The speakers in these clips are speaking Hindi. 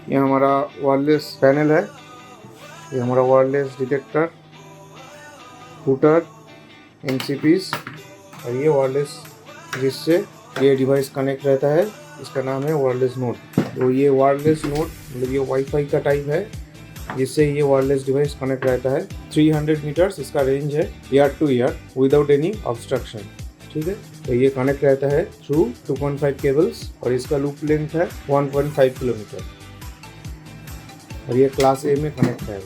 ये हमारा वायरलेस पैनल है, ये हमारा वायरलेस डिटेक्टर, फूटर, एनसीपीस और ये वायरलेस जिससे ये डिवाइस कनेक्ट रहता है, इसका नाम है वायरलेस नोड। तो ये वायरलेस नोड मतलब ये वाईफाई का टाइप है जिससे ये वायरलेस डिवाइस कनेक्ट रहता है। 300 मीटर्स इसका रेंज है year two year without any obstruction. ठीक है, तो ये कनेक्ट रहता है थ्रू 2.5 केबल्स और इसका लूप लेंथ है 1.5 किलोमीटर और ये क्लास ए में कनेक्ट है।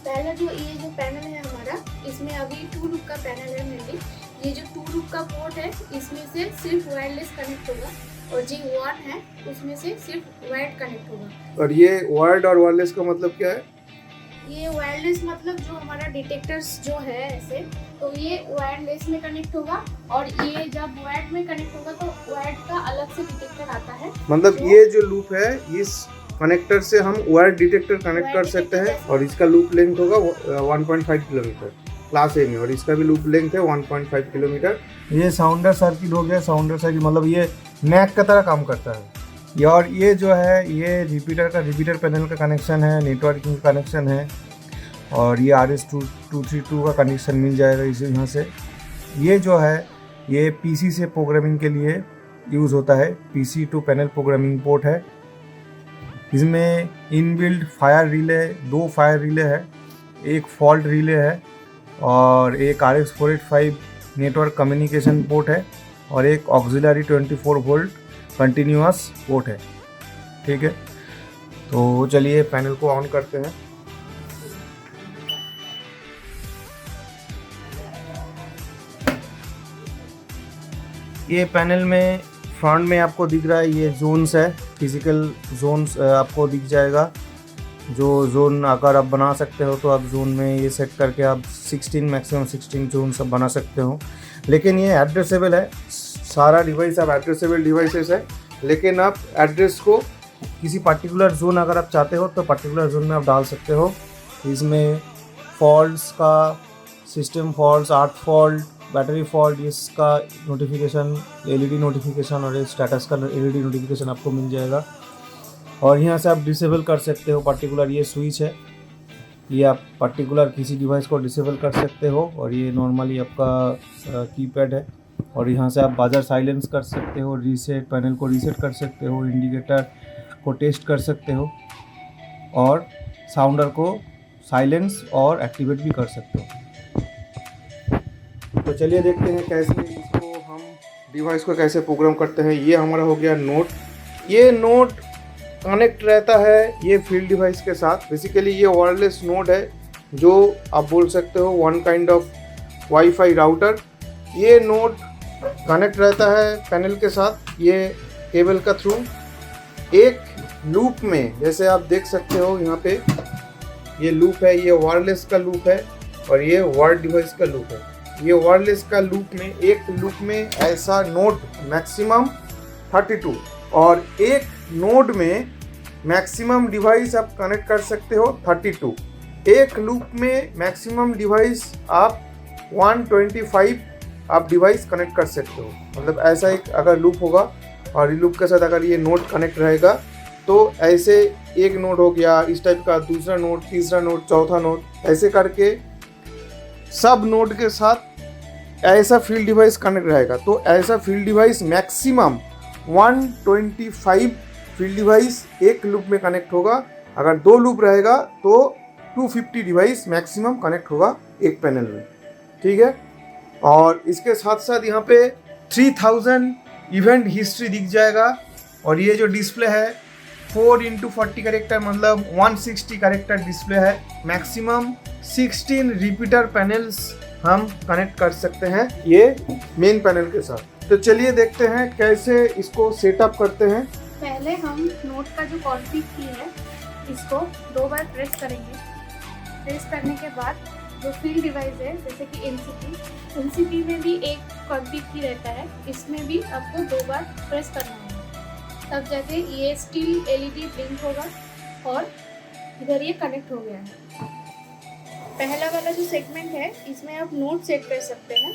पहला जो ये जो पैनल है हमारा, इसमें अभी 2 लूप का पैनल है मेनली। ये जो 2 लूप का पोर्ट है इसमें से सिर्फ वायरलेस कनेक्ट होगा और जो 1 है उसमें से सिर्फ वायर्ड कनेक्ट होगा। और ये वायर्ड और वायरलेस का मतलब क्या है? ये वायरलेस मतलब जो हमारा डिटेक्टर्स जो है ऐसे, तो ये वायरलेस में कनेक्ट होगा और ये जब वायर्ड में कनेक्ट होगा तो वायर्ड का अलग से डिटेक्टर आता है। मतलब ये जो लूप है इस कनेक्टर से हम वायर डिटेक्टर कनेक्ट कर सकते हैं और इसका लूप लेंथ होगा 1.5 किलोमीटर क्लास ए में और इसका भी लूप लेंथ है 1.5 किलोमीटर। ये साउंडर सर्किट हो गया। साउंडर सर्किट मतलब ये नैक का तरह काम करता है। और ये जो है ये रिपीटर पैनल का कनेक्शन है, नेटवर्किंग का कनेक्शन है और ये RS-232 का कनेक्शन मिल जाएगा इसे यहाँ से। ये जो है ये PC से प्रोग्रामिंग के लिए यूज़ होता है। PC to panel programming port है। इसमें inbuilt fire relay, 2 fire relay है, एक फॉल्ट रिले है और एक RX-485 नेटवर्क कम्युनिकेशन पोर्ट है और एक ऑक्सिलरी 24 वोल्ट कंटिन्यूअस पोर्ट है। ठीक है, तो चलिए पैनल को ऑन करते हैं। ये पैनल में फ्रंट में आपको दिख रहा है ये जोन्स है, फिजिकल जोन्स आपको दिख जाएगा। जो जोन अगर आप बना सकते हो तो आप जोन में ये सेट करके आप 16 मैक्सिमम 16 जोन सब बना सकते हो। लेकिन ये एड्रेसेबल है, सारा डिवाइस आप एड्रेसेबल डिवाइसेस है। लेकिन आप एड्रेस को किसी पर्टिकुलर जोन अगर आप चाहते हो तो पर्टिकुलर जोन में आप डाल सकते हो। इसमें फॉल्ट्स का system faults, art fault, battery fault, इसका नोटिफिकेशन, LED नोटिफिकेशन और स्टेटस का LED नोटिफिकेशन आपको मिल जाएगा। और यहाँ से आप डिसेबल कर सकते हो पर्टिकुलर, ये स्विच है, ये आप पर्टिकुलर किसी डिवाइस को डिसेबल कर सकते हो और ये नॉर्मली आपका कीपैड है। और यहाँ से आप बाजार साइलेंस कर सकते हो, रीसेट पैनल को रीसेट कर सकते हो, इंडिकेटर को टेस्ट कर सकते हो और साउंडर को साइलेंस और एक्टिवेट भी कर सकते हो। तो चलिए देखते हैं कैसे इसको हम डिवाइस को कैसे प्रोग्राम करते हैं। ये हमारा हो गया नोड। ये नोड कनेक्ट रहता है ये फील्ड डिवाइस के साथ। बेसिकली ये वायरलेस नोड है जो आप बोल सकते हो one kind of wifi router. ये नोड कनेक्ट रहता है पैनल के साथ ये केबल का थ्रू एक लूप में। जैसे आप देख सकते हो यहाँ पे ये लूप है, ये वायरलेस का लूप है और ये वायर्ड डिवाइस का लूप है। ये वायरलेस का लूप में एक लूप में ऐसा नोड मैक्सिमम 32 और एक नोड में मैक्सिमम डिवाइस आप कनेक्ट कर सकते हो 32। एक लूप में मैक्सिमम डिवाइस आप 125 आप डिवाइस कनेक्ट कर सकते हो। मतलब ऐसा एक अगर लूप होगा और लूप के साथ अगर ये नोड कनेक्ट रहेगा तो ऐसे एक नोड हो गया इस टाइप का, दूसरा नोड, तीसरा नोड, चौथा नोड, ऐसे करके सब नोड के साथ ऐसा फील्ड डिवाइस कनेक्ट रहेगा। तो ऐसा field device maximum 125 field device एक लूप में कनेक्ट होगा। अगर 2 लूप रहेगा तो 250 डिवाइस मैक्सिमम कनेक्ट होगा एक पैनल में। ठीक है, और इसके साथ साथ यहाँ पे 3000 इवेंट हिस्ट्री दिख जाएगा और ये जो डिस्प्ले है 4x40 कैरेक्टर मतलब 160 कैरेक्टर डिस्प्ले है। मैक्सिमम 16 रिपीटर पैनल्स हम कनेक्ट कर सकते हैं ये मेन पैनल के साथ। तो चलिए देखते हैं कैसे इसको सेटअप करते हैं। पहले हम नोट का जो कॉन्फ़िग की है इसको 2 बार प्रेस करेंगे। प्रेस करने के बाद जो फील्ड डिवाइस है जैसे कि एनसीपी में भी एक कॉन्फ़िग की रहता है, इसमें भी आपको 2 बार प्रेस करना है। तब जाके ये स्टिल LED ब्लिंक होगा और इधर ये कनेक्ट हो गया है। पहला वाला जो सेगमेंट है इसमें आप नोट सेट कर सकते हैं।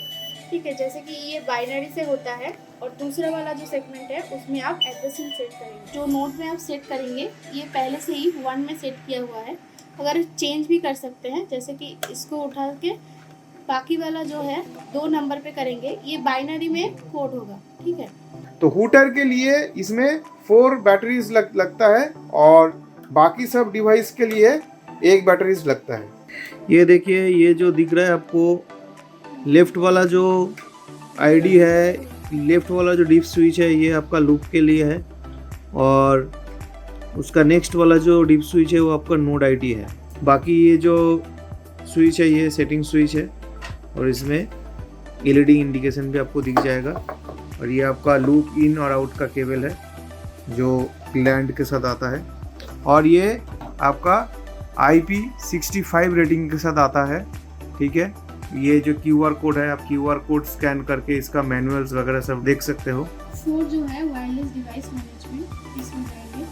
ठीक है, जैसे कि ये बाइनरी से होता है और दूसरा वाला जो सेगमेंट है उसमें आप एड्रेसिंग सेट करेंगे। जो नोड में आप सेट करेंगे ये पहले से ही 1 में सेट किया हुआ है, अगर चेंज भी कर सकते हैं, जैसे कि इसको उठा के बाकी वाला जो है 2 नंबर पे करेंगे, ये बाइनरी में कोड होगा। ठीक है, तो हूटर के लिए इसमें 4 बैटरीज लगता है और बाकी सब डिवाइस के लिए 1 बैटरीज लगता है। ये देखिए, ये जो दिख रहा है आपको लेफ्ट वाला जो आईडी है, लेफ्ट वाला जो डिप स्विच है, ये आपका लूप के लिए है और उसका नेक्स्ट वाला जो डिप स्विच है वो आपका नोड आईडी है। बाकी ये जो स्विच है ये सेटिंग स्विच है और इसमें एलईडी इंडिकेशन भी आपको दिख जाएगा। और ये आपका लूप इन और आउट का केबल है जो लैंड के साथ आता है और ये आपका IP65 रेटिंग के साथ आता है। ठीक है, ये जो QR कोड है, आप QR कोड स्कैन करके इसका मैनुअल्स वगैरह सब देख सकते हो। 4 जो है वायरलेस डिवाइस मैनेजमेंट, इसमें जाएंगे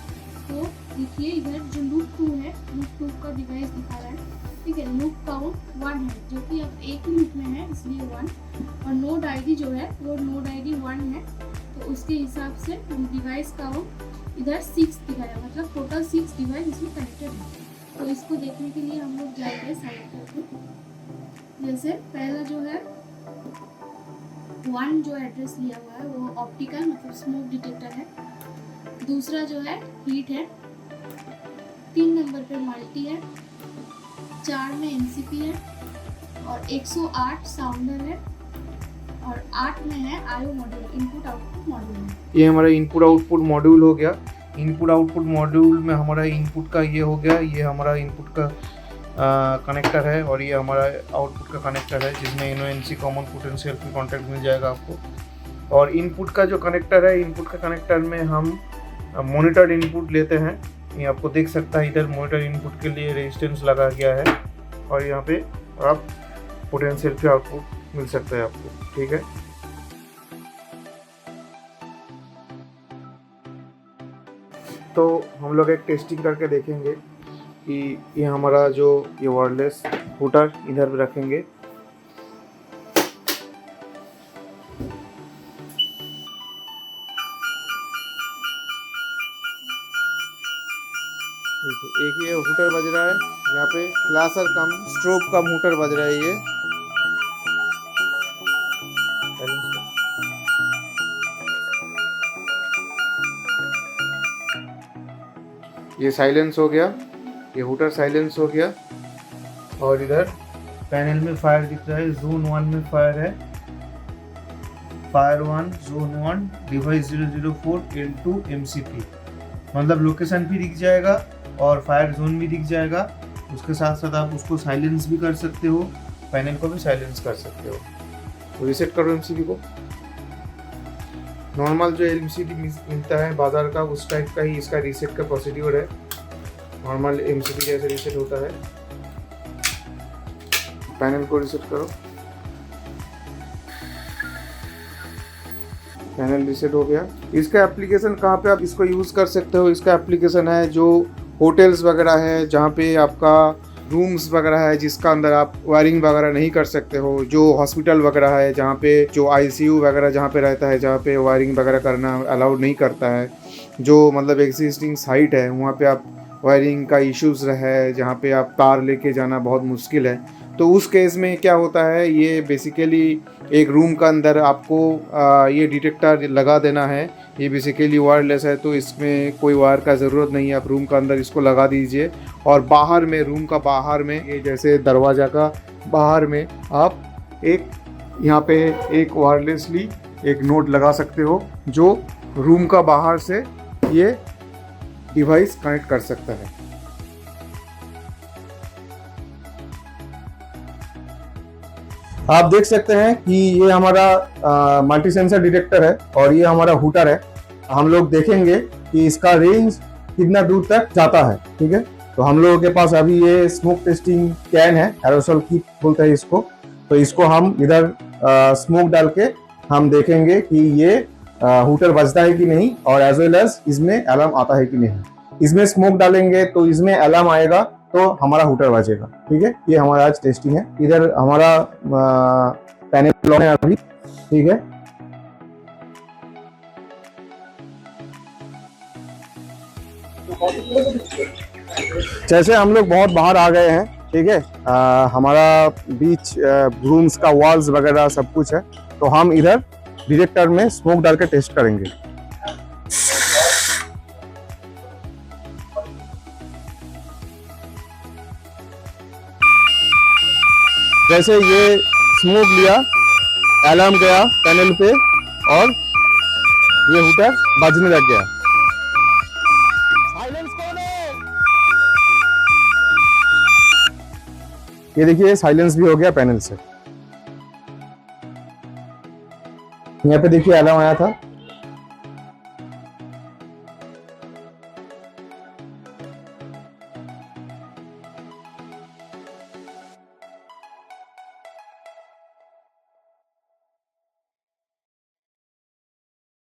तो देखिए इधर जो लूप 2 है, लूप 2 का डिवाइस दिखा रहा है। ठीक है, लूप काउंट 1 है, जो कि अब एक ही लूप में है इसलिए 1, और नोड आईडी जो है वो नोड आईडी 1 है, तो उसके हिसाब से डिवाइस काउंट इधर 6 दिखा रहा है, मतलब टोटल 6 डिवाइस इसमें कनेक्टेड है। तो इसको देखने के लिए हम लोग जाएंगे साइड करके। जैसे पहला जो है 1 जो एड्रेस लिया हुआ है वो ऑप्टिकल मतलब स्मोक डिटेक्टर है, दूसरा जो है हीट है, 3 नंबर पे मल्टी है, 4 में एनसीपी है और 108 साउंडर है और 8 में है IO module, input output module है। ये हमारा इनपुट आउटपुट मॉड्यूल हो गया। इनपुट आउटपुट मॉड्यूल में हमारा इनपुट का ये हो गया, ये हमारा इनपुट का कनेक्टर है और ये हमारा आउटपुट का कनेक्टर है जिसमें NO-NC common potential free contact मिल जाएगा आपको। और इनपुट का जो कनेक्टर है, इनपुट का कनेक्टर में हम मॉनिटर्ड इनपुट लेते हैं। ये आपको देख सकता है, इधर मॉनिटर इनपुट के लिए रेजिस्टेंस लगा गया है और यहाँ पे आप पोटेंशियल फ्री आउटपुट मिल सकता है आपको। ठीक है, तो हम लोग एक टेस्टिंग करके देखेंगे कि ये हमारा जो ये वायरलेस हूटर इधर भी रखेंगे। एक ये हूटर बज रहा है, यहाँ पे फ्लैशर कम स्ट्रोब कम हूटर बज रहा है। ये साइलेंस हो गया, ये हूटर साइलेंस हो गया और इधर पैनल में फायर दिख रहा है। जोन 1 में फायर है, fire 1 zone 1 device 004 L2 MCP, मतलब लोकेशन भी दिख जाएगा और फायर जोन भी दिख जाएगा। उसके साथ साथ आप उसको साइलेंस भी कर सकते हो, पैनल को भी साइलेंस कर सकते हो। तो रीसेट करो MCP को। नॉर्मल जो LCD मिलता है बाजार का उस टाइप का ही इसका रीसेट का प्रोसीड्यूर है, नॉर्मल MCP जैसे रीसेट होता है। पैनल को रीसेट करो, पैनल रीसेट हो गया। इसका एप्लीकेशन कहाँ पे आप इसको यूज़ कर सकते हो? इसका एप्लीकेशन है जो होटल्स वगैरह है, जहाँ पे आपका रूम्स वगैरह है जिसका अंदर आप वायरिंग वगैरह नहीं कर सकते हो, जो हॉस्पिटल वगैरह है जहाँ पे जो ICU वगैरह जहाँ पे रहता है, जहाँ पे वायरिंग वगैरह करना अलाउड नहीं करता है, जो मतलब एग्जिस्टिंग साइट है वहाँ पे आप वायरिंग का इश्यूज़ है, जहाँ पे आप तार लेके जाना बहुत मुश्किल है, तो उस केस में क्या होता है, ये बेसिकली एक रूम का अंदर आपको ये डिटेक्टर लगा देना है। ये बेसिकली वायरलेस है तो इसमें कोई वायर का ज़रूरत नहीं है, आप रूम का अंदर इसको लगा दीजिए और बाहर में, रूम का बाहर में, ये जैसे दरवाज़ा का बाहर में आप एक यहाँ पे एक वायरलेसली एक नोड लगा सकते हो जो रूम का बाहर से ये डिवाइस कनेक्ट कर सकता है। आप देख सकते हैं कि ये हमारा मल्टी सेंसर डिटेक्टर है और ये हमारा हूटर है। हम लोग देखेंगे कि इसका रेंज कितना दूर तक जाता है। ठीक है, तो हम लोगों के पास अभी ये स्मोक टेस्टिंग कैन है, एरोसोल किट बोलते हैं इसको, तो इसको हम इधर स्मोक डाल के हम देखेंगे कि ये हूटर बजता है कि नहीं और एज वेल एज इसमें अलार्म आता है कि नहीं। इसमें स्मोक डालेंगे तो इसमें अलार्म आएगा तो हमारा हूटर बजेगा। ठीक है, ये हमारा आज टेस्टिंग है। इधर हमारा पैनल ऑन है अभी, ठीक है। जैसे हम लोग बहुत बाहर आ गए हैं, ठीक है, हमारा बीच रूम्स का वॉल्स वगैरह सब कुछ है, तो हम इधर डिटेक्टर में स्मोक डाल के टेस्ट करेंगे। जैसे ये स्मोक लिया, अलार्म गया पैनल पे और ये हुटर बजने लग गया। साइलेंस कौन है? ये देखिए साइलेंस भी हो गया पैनल से। यहाँ पे देखिए अलार्म आया था,